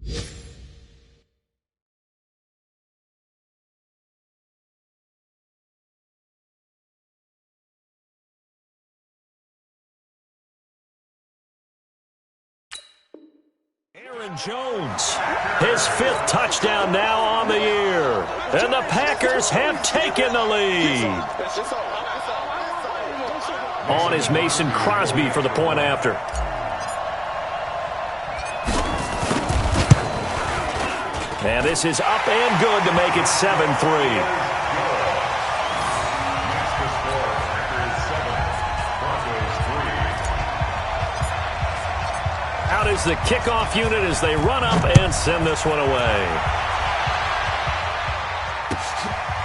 Aaron Jones, his 5th touchdown now on the year. And the Packers have taken the lead. On is Mason Crosby for the point after. And this is up and good to make it 7-3. Out is the kickoff unit as they run up and send this one away.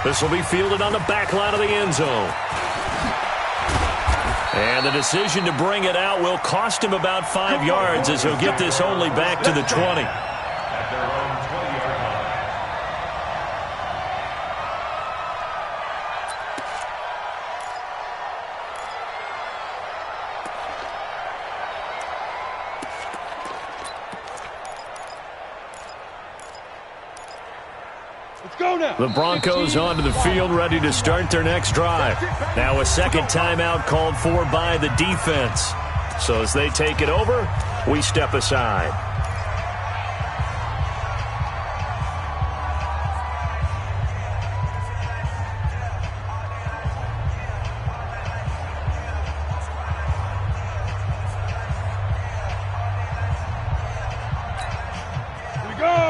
This will be fielded on the back line of the end zone. And the decision to bring it out will cost him about 5 yards as he'll get this only back to the 20. The Broncos onto the field, ready to start their next drive. Now a second timeout called for by the defense. So as they take it over, we step aside.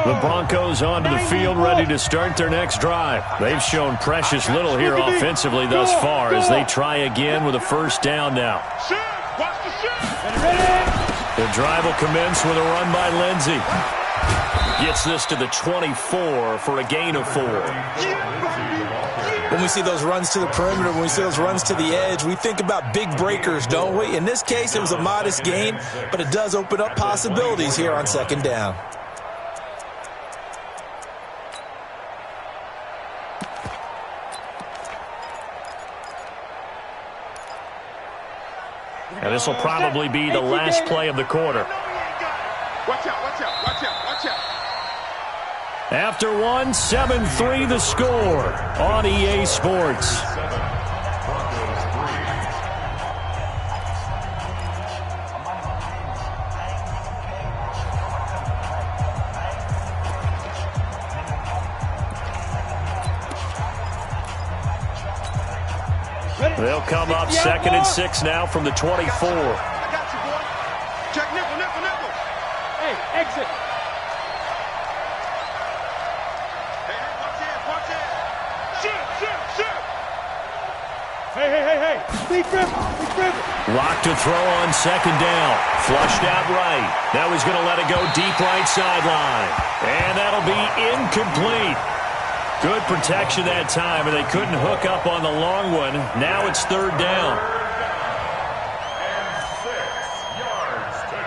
The Broncos onto the field, ready to start their next drive. They've shown precious little here offensively thus far as they try again with a first down now. The drive will commence with a run by Lindsey. Gets this to the 24 for a gain of 4. When we see those runs to the perimeter, when we see those runs to the edge, we think about big breakers, don't we? In this case, it was a modest gain, but it does open up possibilities here on second down. And this will probably be the last play of the quarter. Watch out, watch out, watch out, watch out. After one, 7-3 the score on EA Sports. They'll come up 2nd and 6 now from the 24. I got you, boy. Check nickel, nickel, nickel. Hey, exit. Hey, watch in. Shoot. Hey. Be driven. Lock to throw on second down. Flushed out right. Now he's going to let it go deep right sideline. And that'll be incomplete. Good protection that time, and they couldn't hook up on the long one. Now it's 3rd down. And 6 yards to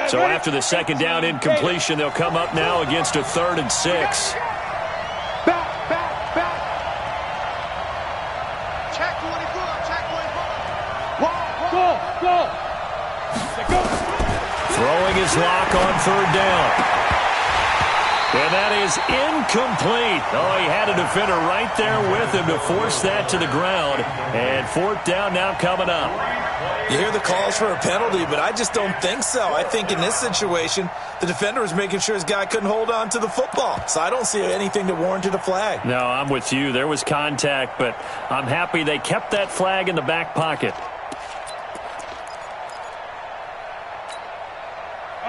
go. So after the second down incompletion, they'll come up now against a 3rd and 6. Throwing his lock on 3rd down. And that is incomplete. Oh, he had a defender right there with him to force that to the ground. And 4th down now coming up. You hear the calls for a penalty, but I just don't think so. I think in this situation, the defender was making sure his guy couldn't hold on to the football. So I don't see anything that warranted a flag. No, I'm with you. There was contact, but I'm happy they kept that flag in the back pocket.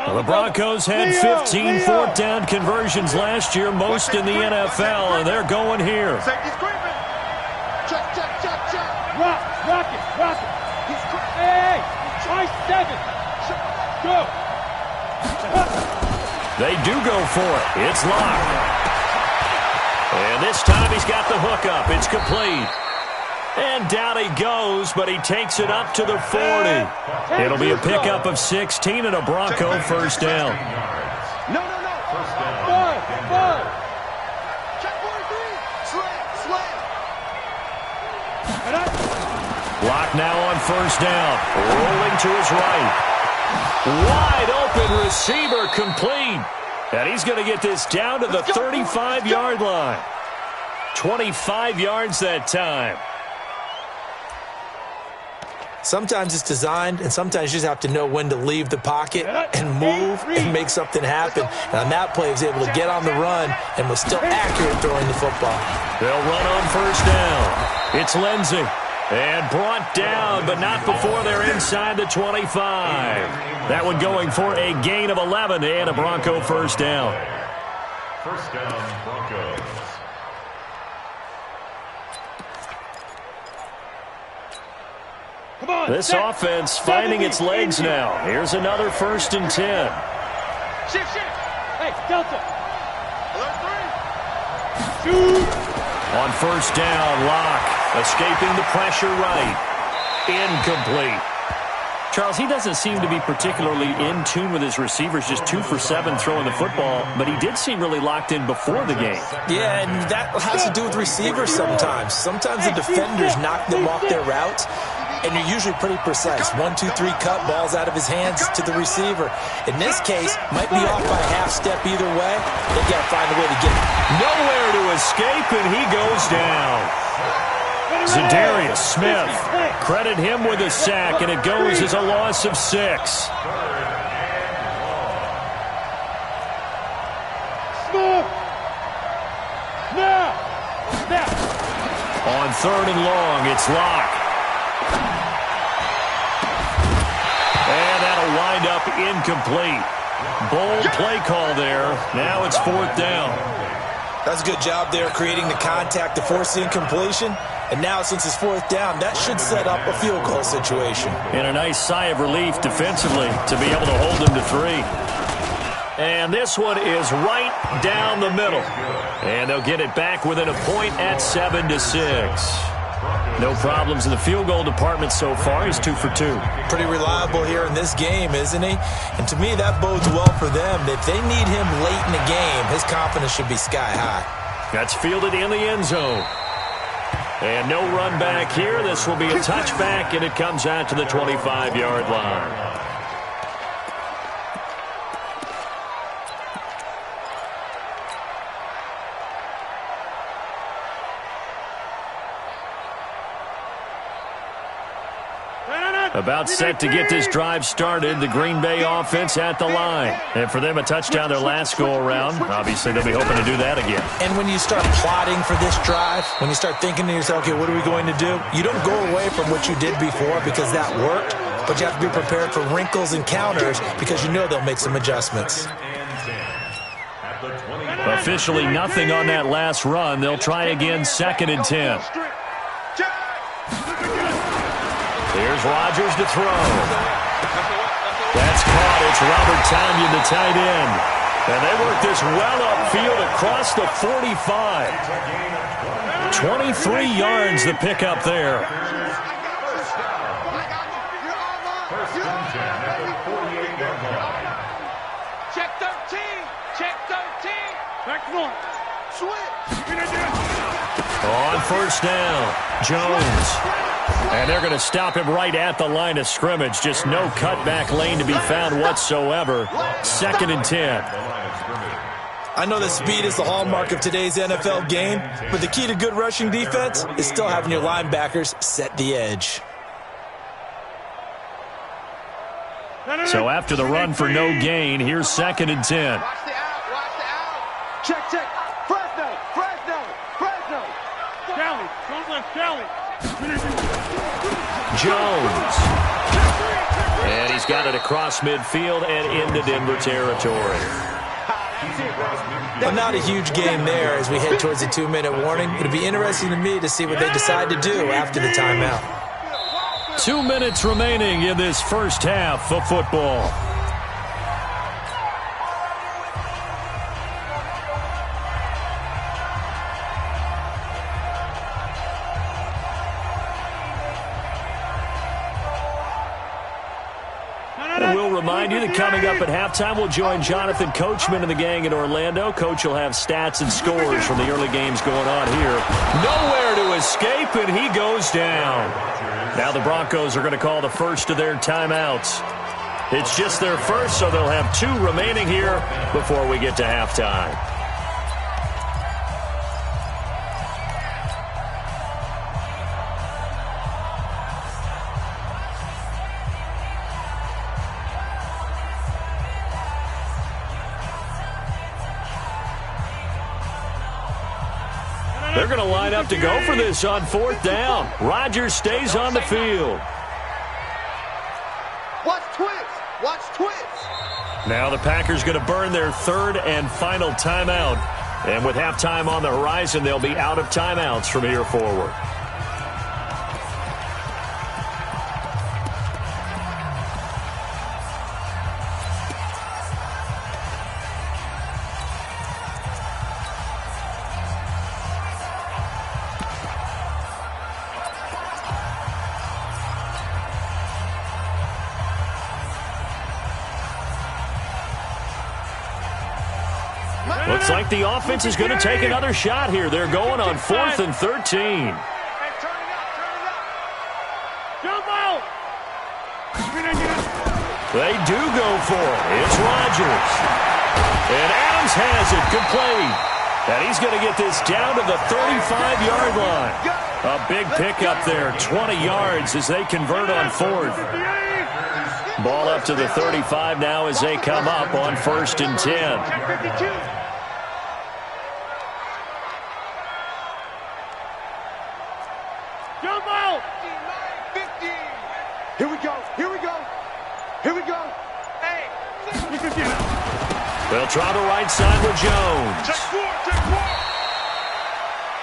The Broncos had 15 4th down conversions last year, most in the NFL, and they're going here. Safety's creeping. Check. Rock it. Hey, try 7. Go. They do go for it. It's locked. And this time he's got the hook up. It's complete. And down he goes, but he takes it up to the 40. It'll be a pickup of 16 and a Bronco first down. No. First down. Five. Check 43. Slam. Block now on first down. Rolling to his right. Wide open receiver complete. And he's going to get this down to the 35-yard line. 25 yards that time. Sometimes it's designed, and sometimes you just have to know when to leave the pocket and move and make something happen. And on that play, he was able to get on the run and was still accurate throwing the football. They'll run on first down. It's Lindsey. And brought down, but not before they're inside the 25. That one going for a gain of 11 and a Bronco first down. First down, Broncos. Come on. This offense finding its legs now. Here's another 1st and 10. Shift. Hey, Delta. Alert 3. Shoot. On first down, Locke escaping the pressure right. Incomplete. Charles, he doesn't seem to be particularly in tune with his receivers, just 2 for 7 throwing the football, but he did seem really locked in before the game. Yeah, and that has to do with receivers sometimes. Sometimes the defenders knock them off their routes, and you're usually pretty precise. 1, 2, 3 cut, balls out of his hands to the receiver. In this case, might be off by a half step either way. They got to find a way to get it. Nowhere to escape, and he goes down. Zadarius Smith, credit him with a sack, and it goes as a loss of 6. Smith. Now. On 3rd and long, it's Locke. And that'll wind up incomplete. Bold play call there. Now it's 4th down. That's a good job there creating the contact to force the incompletion. And now, since it's 4th down, that should set up a field goal situation. And a nice sigh of relief defensively to be able to hold them to 3. And this one is right down the middle. And they'll get it back within a point at 7-6. No problems in the field goal department so far. He's 2 for 2. Pretty reliable here in this game, isn't he? And to me, that bodes well for them. If they need him late in the game, his confidence should be sky high. That's fielded in the end zone. And no run back here. This will be a touchback, and it comes out to the 25-yard line. About set to get this drive started. The Green Bay offense at the line. And for them, a touchdown their last go-around. Obviously, they'll be hoping to do that again. And when you start plotting for this drive, when you start thinking to yourself, okay, what are we going to do? You don't go away from what you did before because that worked, but you have to be prepared for wrinkles and counters because you know they'll make some adjustments. Officially nothing on that last run. They'll try again, 2nd and 10. Here's Rodgers to throw. That's caught. It's Robert Tonyan, the tight end. And they work this well upfield across the 45. 23 yards the pickup there. Check 13. Check 13. Back one. Switch. On first down, Jones. And they're going to stop him right at the line of scrimmage. Just no cutback lane to be found whatsoever. 2nd and 10. I know that speed is the hallmark of today's NFL game, but the key to good rushing defense is still having your linebackers set the edge. So after the run for no gain, here's 2nd and 10. Watch the out. Watch the out. Check. Fresno. Kelly. Don't let Kelly. Jones. And he's got it across midfield and into Denver territory. Well, not a huge game there as we head towards the 2-minute warning. It'll be interesting to me to see what they decide to do after the timeout. 2 minutes remaining in this first half of football. remind you that coming up at halftime, we'll join Jonathan Coachman and the gang in Orlando. Coach will have stats and scores from the early games going on here. Nowhere to escape, and he goes down. Now the Broncos are going to call the first of their timeouts. It's just their first, so they'll have 2 remaining here before we get to halftime. They're going to line up to go for this on 4th down. Rodgers stays on the field. Watch twins. Watch twins. Now the Packers going to burn their 3rd and final timeout. And with halftime on the horizon, they'll be out of timeouts from here forward. Looks like the offense is going to take another shot here. They're going on 4th and 13. Hey, turn it up, turn it up. Jump out! They do go for it. It's Rodgers. And Adams has it complete. And he's going to get this down to the 35-yard line. A big pickup there, 20 yards as they convert on 4th. Ball up to the 35 now as they come up on 1st and 10. 52. Jump out! 50. Here we go. Here we go. Here we go. Hey. They'll try the right side with Jones. Check 4. Check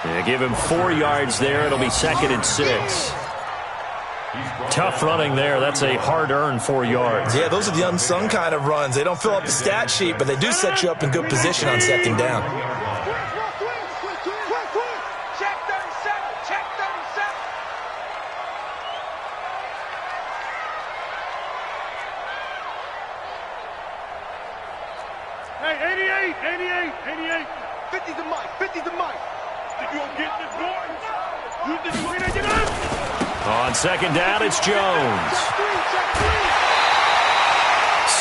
4. They give him 4 yards there. It'll be 2nd and 6. Tough running there. That's a hard-earned 4 yards. Yeah, those are the unsung kind of runs. They don't fill up the stat sheet, but they do set you up in good position on 2nd down. Check 37. Check 37. Hey, 88. 50's the mic. 50's the mic. Did you get the door? You did you get up? On 2nd down, it's Jones. Check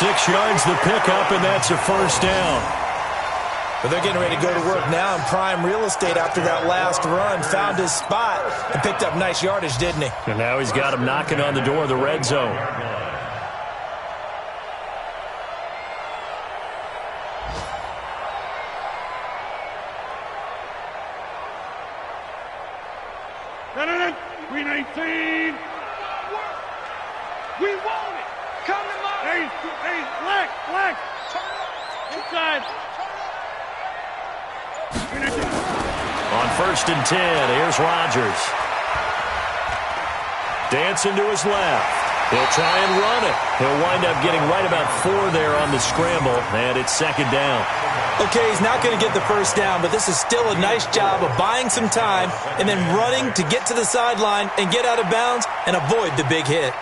3. 6 yards the pickup, and that's a 1st down. But they're getting ready to go to work now in prime real estate after that last run. Found his spot and picked up nice yardage, didn't he? And now he's got him knocking on the door of the red zone. No. 319. We want it. Come to my. Hey, black. Inside. On 1st and 10, here's Rodgers. Dancing to his left. He'll try and run it. He'll wind up getting right about 4 there on the scramble, and it's 2nd down. Okay, he's not going to get the 1st down, but this is still a nice job of buying some time and then running to get to the sideline and get out of bounds and avoid the big hit.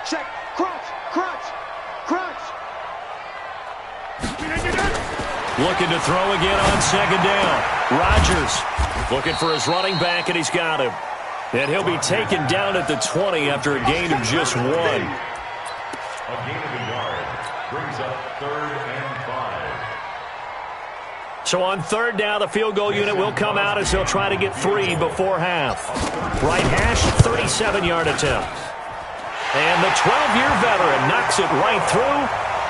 Check. Crunch. Looking to throw again on 2nd down. Rodgers looking for his running back, and he's got him. And he'll be taken down at the 20 after a gain of just 1. A gain of a yard brings up 3rd and 5. So on 3rd down, the field goal unit will come out as he'll try to get 3 before half. Right hash, 37-yard attempt. And the 12-year veteran knocks it right through,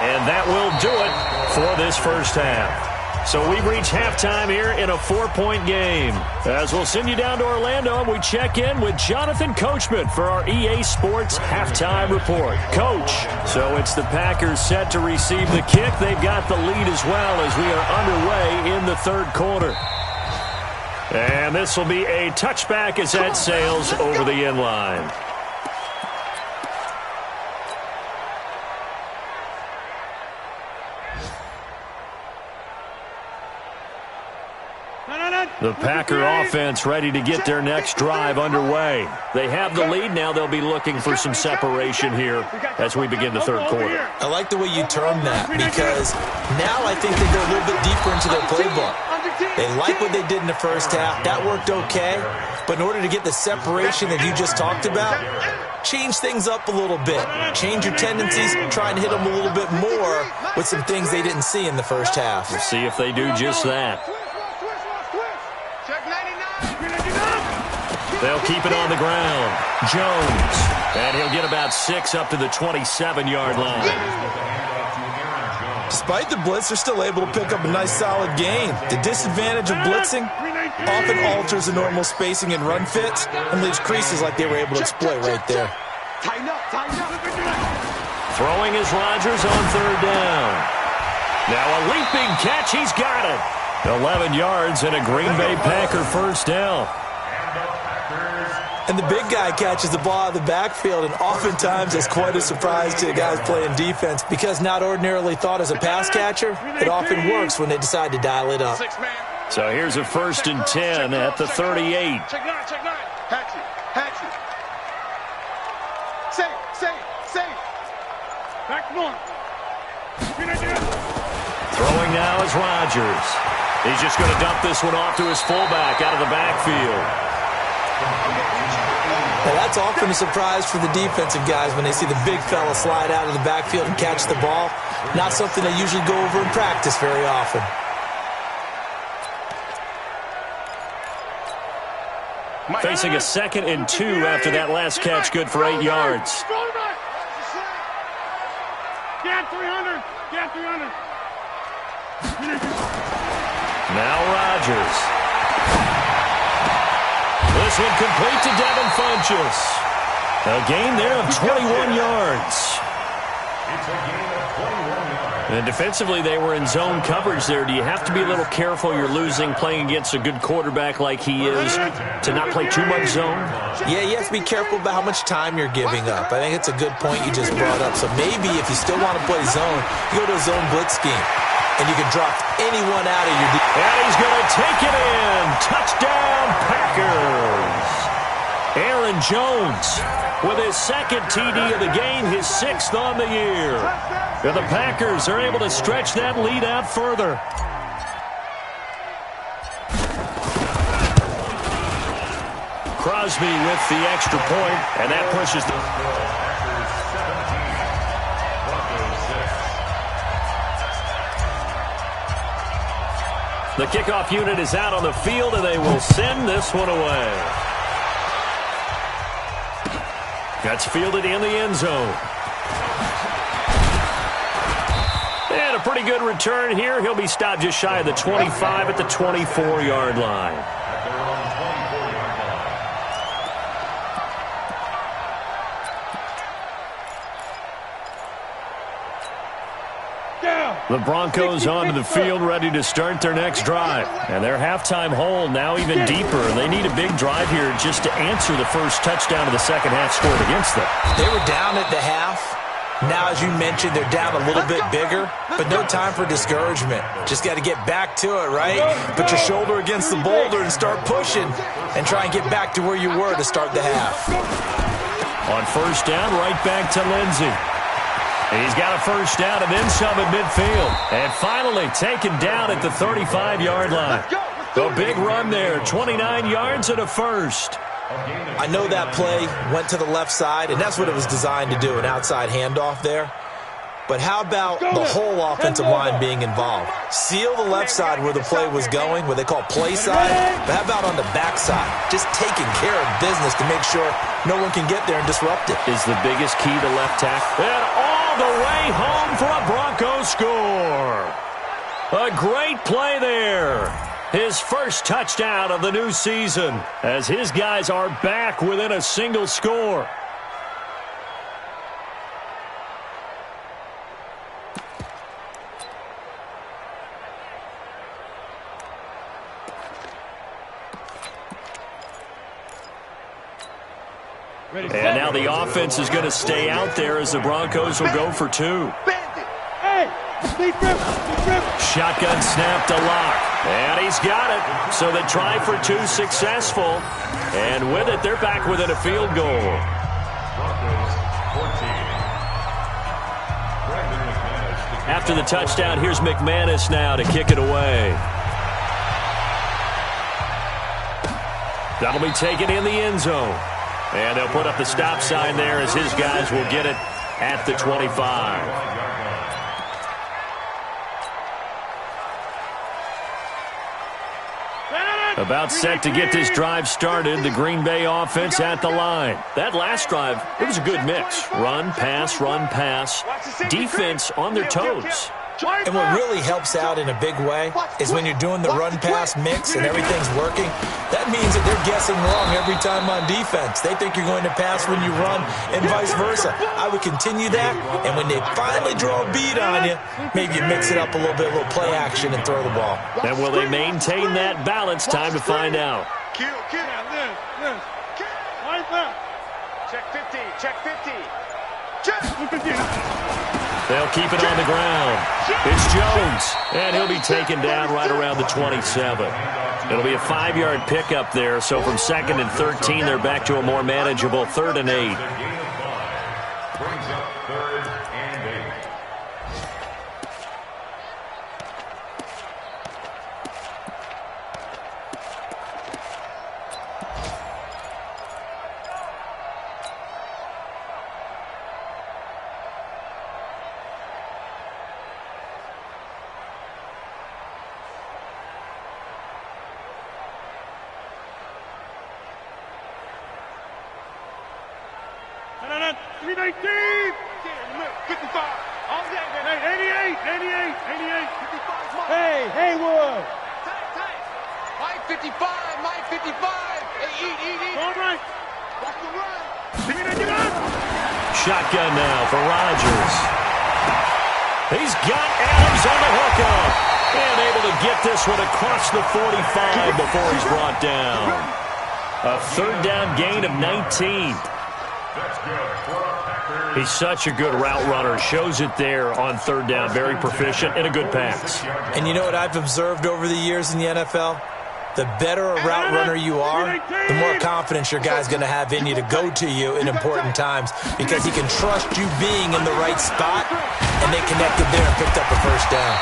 and that will do it for this first half. So we've reached halftime here in a 4-point game. As we'll send you down to Orlando, and we check in with Jonathan Coachman for our EA Sports Halftime Report. Coach, so it's the Packers set to receive the kick. They've got the lead as well as we are underway in the 3rd quarter. And this will be a touchback as that sails over the end line. The Packer offense ready to get their next drive underway. They have the lead now. They'll be looking for some separation here as we begin the third quarter. I like the way you term that because now I think they go a little bit deeper into their playbook. They like what they did in the first half. That worked okay. But in order to get the separation that you just talked about, change things up a little bit. Change your tendencies, try and hit them a little bit more with some things they didn't see in the first half. We'll see if they do just that. They'll keep it on the ground. Jones. And he'll get about 6 up to the 27-yard line. Despite the blitz, they're still able to pick up a nice solid gain. The disadvantage of blitzing often alters the normal spacing and run fits and leaves creases like they were able to exploit right there. Tighten up, tighten up. Throwing is Rodgers on third down. Now a leaping catch. He's got it. 11 yards and a Green Bay Packer first down. And the big guy catches the ball out of the backfield, and oftentimes it's quite a surprise to the guys playing defense because not ordinarily thought as a pass catcher, it often works when they decide to dial it up. So here's a 1st and 10 at the 38. Check nine, check nine. Hatch it. Safe. Back one. Throwing now is Rodgers. He's just going to dump this one off to his fullback out of the backfield. Now that's often a surprise for the defensive guys when they see the big fella slide out of the backfield and catch the ball. Not something they usually go over in practice very often. Facing a 2nd and 2 after that last catch, good for 8 yards. Get 300. Now Rodgers. This one complete to Devin Funchess. A gain there of 21 yards. It's a gain of 21 yards. And defensively, they were in zone coverage there. Do you have to be a little careful? You're losing playing against a good quarterback like he is to not play too much zone? Yeah, you have to be careful about how much time you're giving up. I think it's a good point you just brought up. So maybe if you still want to play zone, you go to a zone blitz scheme. And you can drop anyone out of your defense. And he's going to take it in. Touchdown, Packers. Aaron Jones with his 2nd TD of the game, his 6th on the year. And the Packers are able to stretch that lead out further. Crosby with the extra point, and that pushes the... The kickoff unit is out on the field, and they will send this one away. That's fielded in the end zone. And a pretty good return here. He'll be stopped just shy of the 25 at the 24-yard line. The Broncos onto the field ready to start their next drive. And their halftime hole now even deeper. They need a big drive here just to answer the first touchdown of the second half scored against them. They were down at the half. Now, as you mentioned, they're down a little bit bigger, but no time for discouragement. Just got to get back to it, right? Put your shoulder against the boulder and start pushing and try and get back to where you were to start the half. On first down, right back to Lindsey. He's got a first down and then some at midfield. And finally taken down at the 35-yard line. The big run there, 29 yards and a first. I know that play went to the left side, and that's what it was designed to do, an outside handoff there. But how about the whole offensive line being involved? Seal the left side where the play was going, what they call play side. But how about on the back side? Just taking care of business to make sure no one can get there and disrupt it. Is the biggest key to left tackle. And all the way home for a Broncos score. A great play there. His first touchdown of the new season as his guys are back within a single score. And now the offense is going to stay out there as the Broncos will go for 2. Shotgun snap to Lock. And he's got it. So the try for 2 successful. And with it, they're back within a field goal. After the touchdown, here's McManus now to kick it away. That'll be taken in the end zone. And they'll put up the stop sign there as his guys will get it at the 25. About set to get this drive started, the Green Bay offense at the line. That last drive, it was a good mix. Run, pass, defense on their toes. And what really helps out in a big way is when you're doing the run-pass mix and everything's working, that means that they're guessing wrong every time on defense. They think you're going to pass when you run and vice versa. I would continue that, and when they finally draw a beat on you, maybe you mix it up a little bit, a little play action, and throw the ball. And will they maintain that balance? Time to find out. Check 50, check 50. They'll keep it on the ground. It's Jones, and he'll be taken down right around the 27. It'll be a 5-yard pickup there, so from 2nd and 13, they're back to a more manageable 3rd and 8. Brings up 3rd and 8. Shotgun now for Rodgers. He's got Adams on the hookup. And able to get this one across the 45 before he's brought down. A 3rd down gain of 19. He's such a good route runner. Shows it there on 3rd down. Very proficient and a good pass. And you know what I've observed over the years in the NFL? The better a route runner you are, the more confidence your guy's going to have in you to go to you in important times because he can trust you being in the right spot, and they connected there and picked up a 1st down.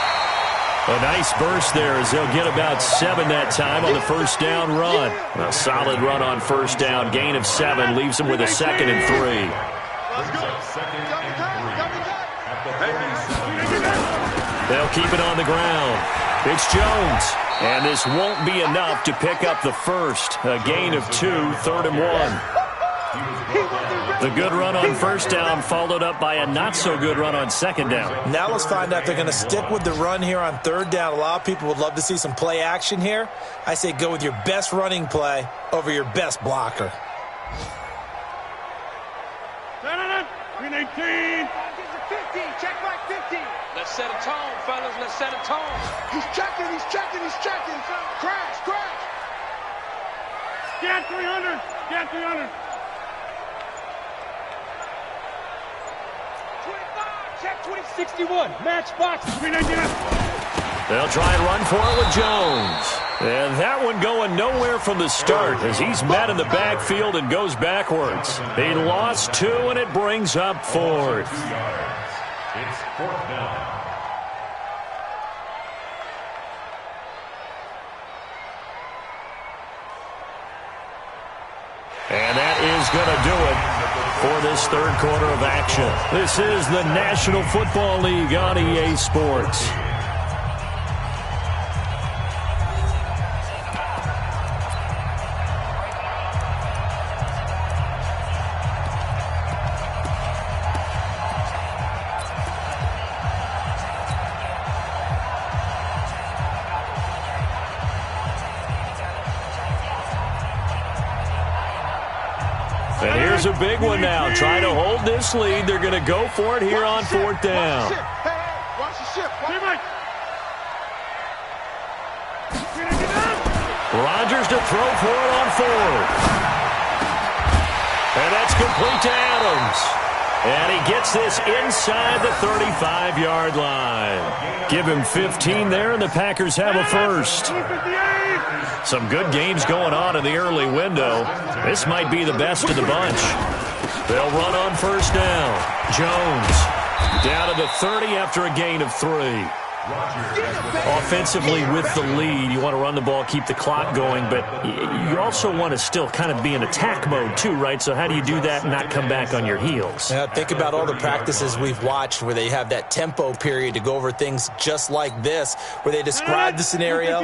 A nice burst there as they'll get about 7 that time on the 1st down run. A solid run on 1st down. Gain of 7 leaves them with a 2nd and 3. They'll keep it on the ground. It's Jones. And this won't be enough to pick up the first. A gain of 2, 3rd and 1. The good run on 1st down followed up by a not-so-good run on 2nd down. Now let's find out if they're going to stick with the run here on 3rd down. A lot of people would love to see some play action here. I say go with your best running play over your best blocker. 319. 50, check back 50. Let's set a tone, fellas. Let's set a tone. He's checking. Crash. Scan 300. 25, check 61. Match box. 399. They'll try and run for it with Jones. And that one going nowhere from the start as he's met in the backfield and goes backwards. He lost 2, and it brings up 4th. It's 4th down. And that is going to do it for this 3rd quarter of action. This is the National Football League on EA Sports. And here's a big one now. Trying to hold this lead. They're going to go for it here on 4th down. Watch the ship. Rodgers to throw for it on 4th. And that's It's complete to Adams. And he gets this inside the 35-yard line. Give him 15 there, and the Packers have a first. Some good games going on in the early window. This might be the best of the bunch. They'll run on first down. Jones down to the 30 after a gain of 3. Offensively with the lead, you want to run the ball, keep the clock going, but you also want to still kind of be in attack mode too, right? So how do you do that and not come back on your heels? Yeah, think about all the practices we've watched where they have that tempo period to go over things just like this, where they describe the scenario,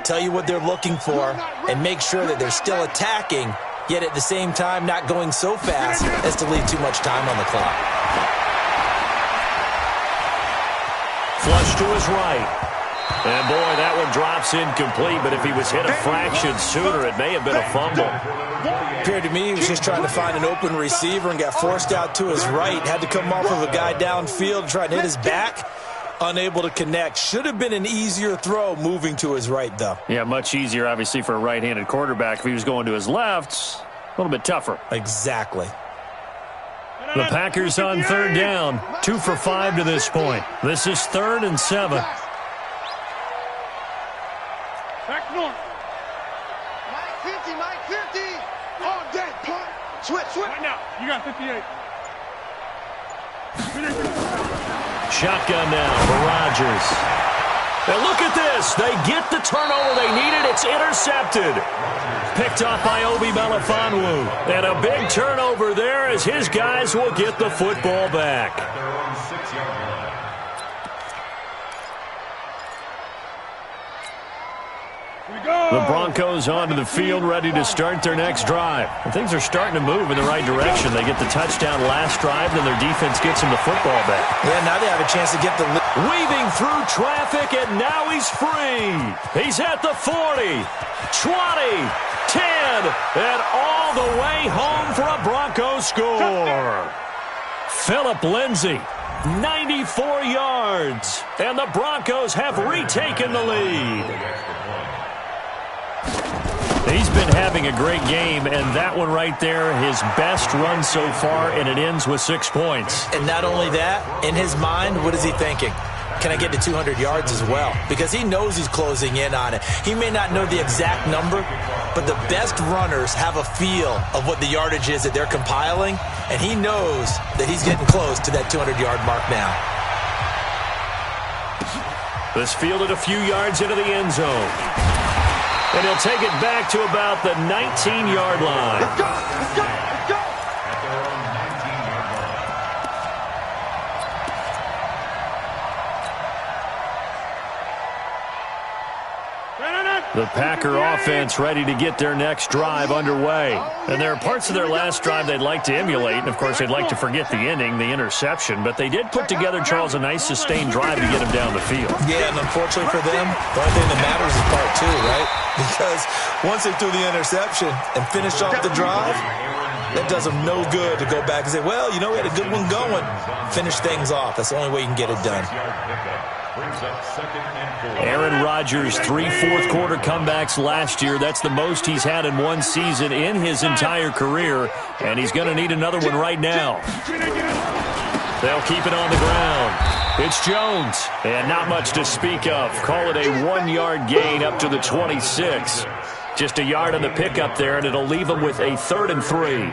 tell you what they're looking for, and make sure that they're still attacking, yet at the same time not going so fast as to leave too much time on the clock. Flush to his right. And, boy, that one drops incomplete, but if he was hit a fraction sooner, it may have been a fumble. Appeared to me he was just trying to find an open receiver and got forced out to his right. Had to come off of a guy downfield, trying to hit his back. Unable to connect. Should have been an easier throw moving to his right, though. Yeah, much easier, obviously, for a right-handed quarterback. If he was going to his left, a little bit tougher. Exactly. The Packers on third down. 2 for 5 to this point. This is 3rd and 7. Back north. Mike 50. On deck, punt. Switch. Right now. You got 58. Shotgun now for Rodgers. And look at this. They get the turnover they needed. It's intercepted. Picked off by Obi Melifonwu. And a big turnover there as his guys will get the football back. The Broncos onto the field, ready to start their next drive. And things are starting to move in the right direction. They get the touchdown last drive, then their defense gets them the football back. Yeah, now they have a chance to get the... Weaving through traffic, and now he's free. He's at the 40, 20, 10, and all the way home for a Bronco score. Philip Lindsay, 94 yards, and the Broncos have retaken the lead. He's been having a great game, and that one right there, his best run so far, and it ends with 6 points. And not only that, in his mind, what is he thinking? Can I get to 200 yards as well? Because he knows he's closing in on it. He may not know the exact number, but the best runners have a feel of what the yardage is that they're compiling, and he knows that he's getting close to that 200-yard mark now. This fielded a few yards into the end zone. And he'll take it back to about the 19-yard line. Let's go. Let's go. Let's go. The Packer offense ready to get their next drive underway. And there are parts of their last drive they'd like to emulate. And, of course, they'd like to forget the ending, the interception. But they did put together, Charles, a nice sustained drive to get him down the field. Yeah, and unfortunately for them, the only thing that matters is part 2, right? Because once they threw the interception and finished off the drive, that does them no good to go back and say, well, you know, we had a good one going. Finish things off. That's the only way you can get it done. Aaron Rodgers, 3 fourth-quarter comebacks last year. That's the most he's had in one season in his entire career, and he's going to need another one right now. They'll keep it on the ground. It's Jones, and not much to speak of. Call it a 1-yard gain up to the 26. Just a yard on the pickup there, and it'll leave him with a 3rd and 3.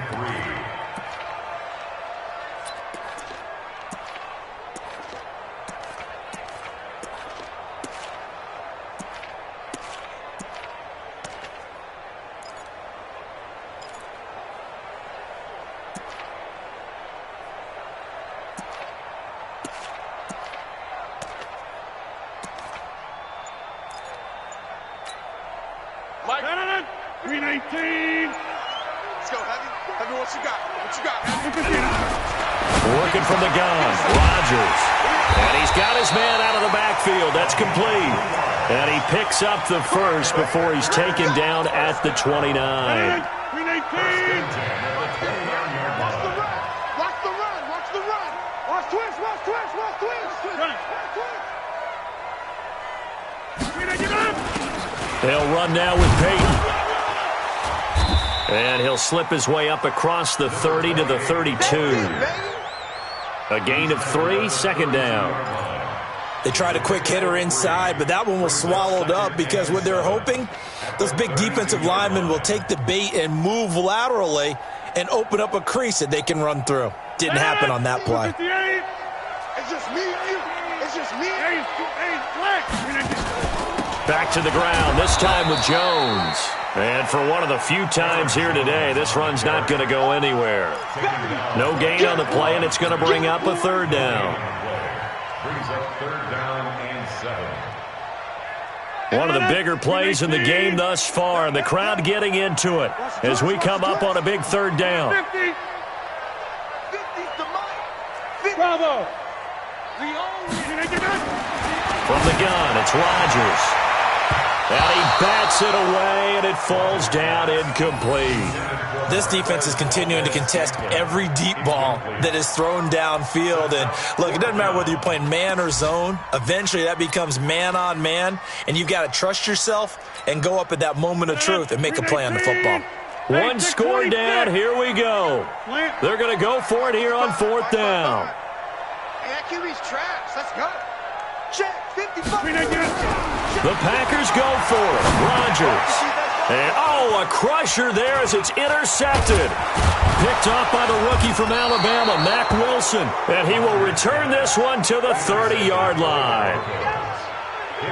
Mike. 319. Let's go, Heavy. Heavy, what you got? What you got, Heavy? Working from the gun, Rodgers. And he's got his man out of the backfield. That's complete. And he picks up the first before he's taken down at the 29. 319. Watch the run. Watch the run. Watch twist. Watch twist. Watch twist. Run. Get up. They'll run now with Peyton. And he'll slip his way up across the 30 to the 32. A gain of 3, second down. They tried a quick hitter inside, but that one was swallowed up because what they're hoping, those big defensive linemen will take the bait and move laterally and open up a crease that they can run through. Didn't happen on that play. It's just me and you. It's just me and you. Back to the ground, this time with Jones. And for one of the few times here today, this run's not going to go anywhere. No gain on the play, and it's going to bring up a third down. Brings up third down and 7. One of the bigger plays in the game thus far, and the crowd getting into it as we come up on a big third down. 50. 50's the mic. 50. Bravo. From the gun, it's Rodgers. And he bats it away, and it falls down incomplete. This defense is continuing to contest every deep ball that is thrown downfield. And look, it doesn't matter whether you're playing man or zone. Eventually, that becomes man on man, and you've got to trust yourself and go up at that moment of truth and make a play on the football. One score down, here we go. They're going to go for it here on fourth down. Hey, that QB's trash. Let's go. Check. 55. The Packers go for it. Rodgers. And, oh, a crusher there as it's intercepted. Picked off by the rookie from Alabama, Mack Wilson. And he will return this one to the 30-yard line.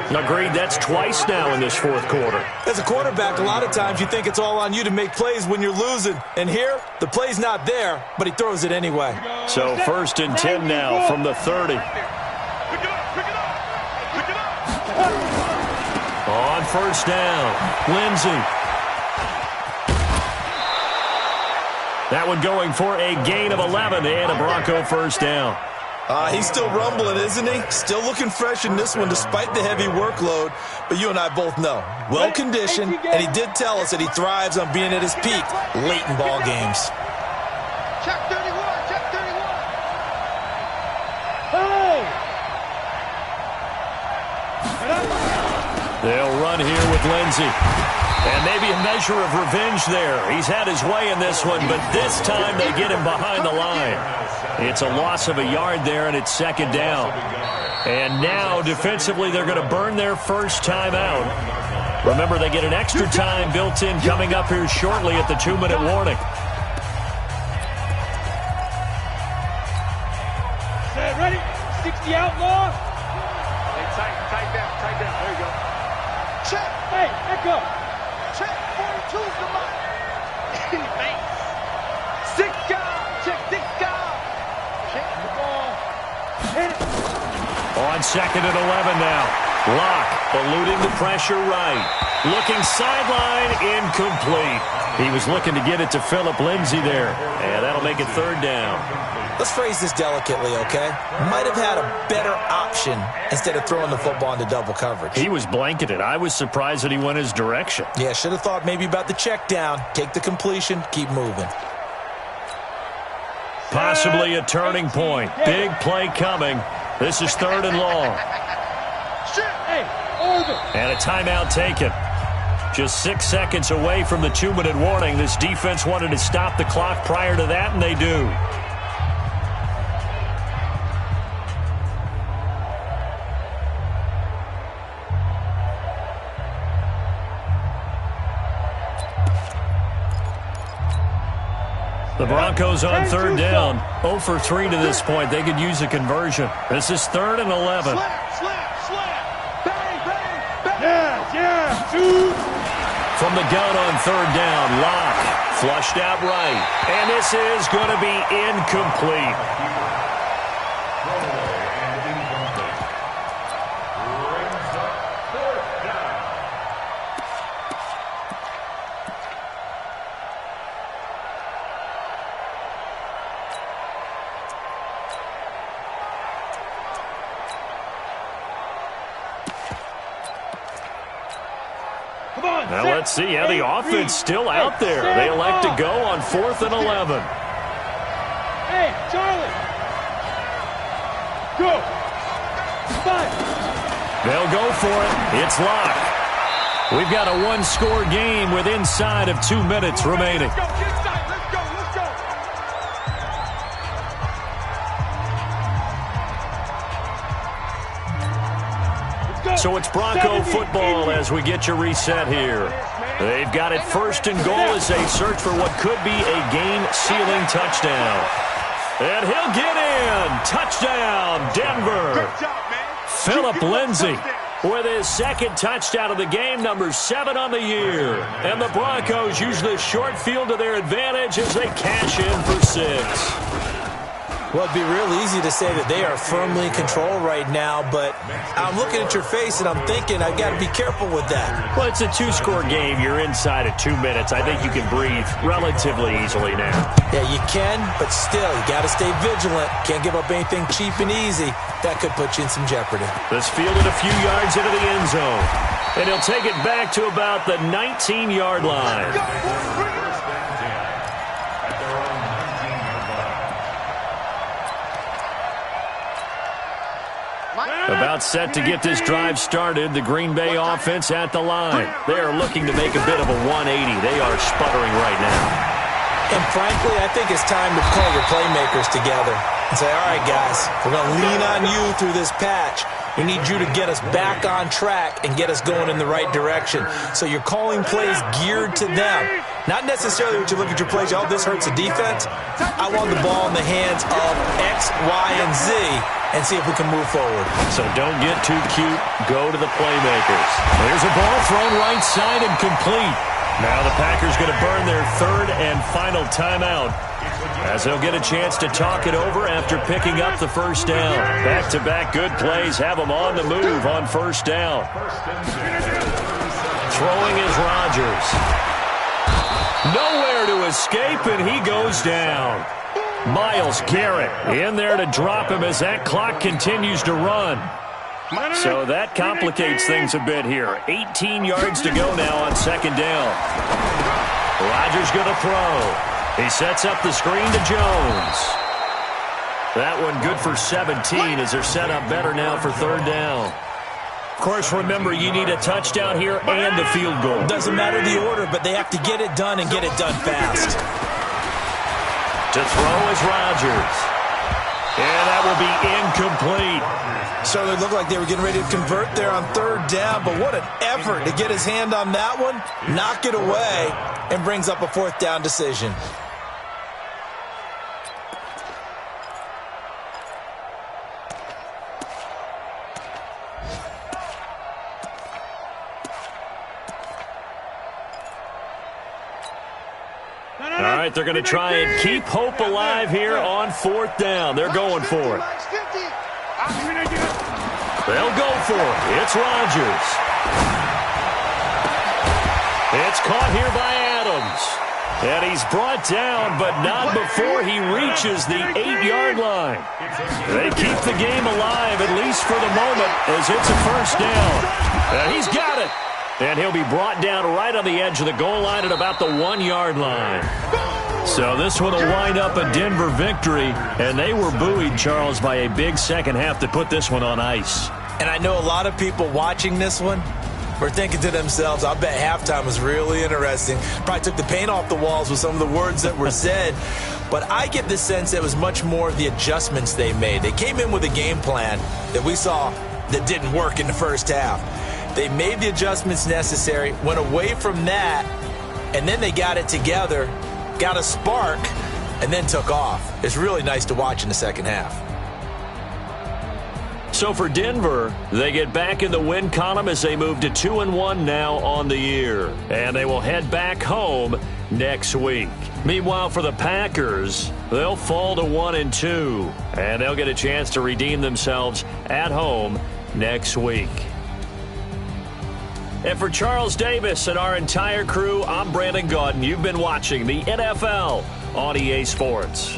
Agreed, that's twice now in this fourth quarter. As a quarterback, a lot of times you think it's all on you to make plays when you're losing. And here, the play's not there, but he throws it anyway. So 1st and 10 now from the 30. On first down, Lindsey. That one going for a gain of 11 and a Bronco first down. He's still rumbling, isn't he? Still looking fresh in this one despite the heavy workload. But you and I both know, well-conditioned, and he did tell us that he thrives on being at his peak late in ball games. Check 31. Check 31. They'll run here with Lindsey. And maybe a measure of revenge there. He's had his way in this one, but this time they get him behind the line. It's a loss of a yard there, and it's second down. And now, defensively, they're going to burn their first time out. Remember, they get an extra time built in coming up here shortly at the 2-minute warning. Ready? 60 outlaw. Hey, tight down. There you go. Check. Hey, echo. Check. 42's the mic. Nice. 6 guys. Check 6 guys. Check the ball. Hit it. On 2nd and 11 now. Locke eluding the pressure right. Looking sideline, incomplete. He was looking to get it to Phillip Lindsay there. And that'll make it third down. Let's phrase this delicately, okay? Might have had a better option instead of throwing the football into double coverage. He was blanketed. I was surprised that he went his direction. Yeah, should have thought maybe about the check down. Take the completion, keep moving. Possibly a turning point. Big play coming. This is 3rd and long. Hey, over. And a timeout taken. Just 6 seconds away from the 2-minute warning. This defense wanted to stop the clock prior to that, and they do. The Broncos on 3rd down. 0 for 3 to this point. They could use a conversion. This is 3rd and 11. Slap. Bang, bang, bang. Yeah. Shoot. From the gun on 3rd down, Locke flushed out right. And this is going to be incomplete. Now let's see how the offense still out there. They elect to go on 4th and 11. Hey, Charlie. Go. 5. They'll go for it. It's Locke. We've got a one-score game with inside of 2 minutes remaining. Let's go, get tight. Let's go, let's go. So it's Bronco football as we get you reset here. They've got it first and goal as they search for what could be a game-sealing touchdown. And he'll get in. Touchdown, Denver. Good job, man. Phillip Lindsay with his second touchdown of the game, number 7 on the year. And the Broncos use this short field to their advantage as they cash in for 6. Well, it'd be real easy to say that they are firmly in control right now, but I'm looking at your face and I'm thinking I've got to be careful with that. Well, it's a 2-score game. You're inside of 2 minutes. I think you can breathe relatively easily now. Yeah, you can, but still, you got to stay vigilant. Can't give up anything cheap and easy. That could put you in some jeopardy. This fielded a few yards into the end zone, and he'll take it back to about the 19-yard line. About set to get this drive started. The Green Bay offense at the line. They are looking to make a bit of a 180. They are sputtering right now. And frankly, I think it's time to call your playmakers together and say, all right, guys, we're going to lean on you through this patch. We need you to get us back on track and get us going in the right direction. So you're calling plays geared to them. Not necessarily when you look at your plays, oh, this hurts the defense. I want the ball in the hands of X, Y, and Z and see if we can move forward. So don't get too cute. Go to the playmakers. There's a ball thrown right side and complete. Now the Packers going to burn their third and final timeout, as they'll get a chance to talk it over after picking up the first down. Back-to-back good plays have them on the move on first down. Throwing is Rodgers. Nowhere to escape, and he goes down. Myles Garrett in there to drop him as that clock continues to run. So that complicates things a bit here. 18 yards to go now on second down. Rodgers going to throw. He sets up the screen to Jones. That one good for 17 as they're set up better now for third down. Of course, remember, you need a touchdown here and a field goal. Doesn't matter the order, but they have to get it done and get it done fast. To throw is Rodgers. And that will be incomplete. So it looked like they were getting ready to convert there on third down, but what an effort to get his hand on that one, knock it away, and brings up a fourth down decision. All right, they're going to try and keep hope alive here on fourth down. They're going for it. They'll go for it. It's Rodgers. It's caught here by Adams. And he's brought down, but not before he reaches the 8-yard line. They keep the game alive, at least for the moment, as it's a first down. And he's got it. And he'll be brought down right on the edge of the goal line at about the 1-yard line. So this one will wind up a Denver victory, and they were buoyed, Charles, by a big second half to put this one on ice. And I know a lot of people watching this one were thinking to themselves, I bet halftime was really interesting. Probably took the paint off the walls with some of the words that were said. But I get the sense that it was much more the adjustments they made. They came in with a game plan that we saw that didn't work in the first half. They made the adjustments necessary, went away from that, and then they got it together, got a spark, and then took off. It's really nice to watch in the second half. So for Denver, they get back in the win column as they move to 2-1 now on the year. And they will head back home next week. Meanwhile, for the Packers, they'll fall to 1-2. And they'll get a chance to redeem themselves at home next week. And for Charles Davis and our entire crew, I'm Brandon Gaudin. You've been watching the NFL on EA Sports.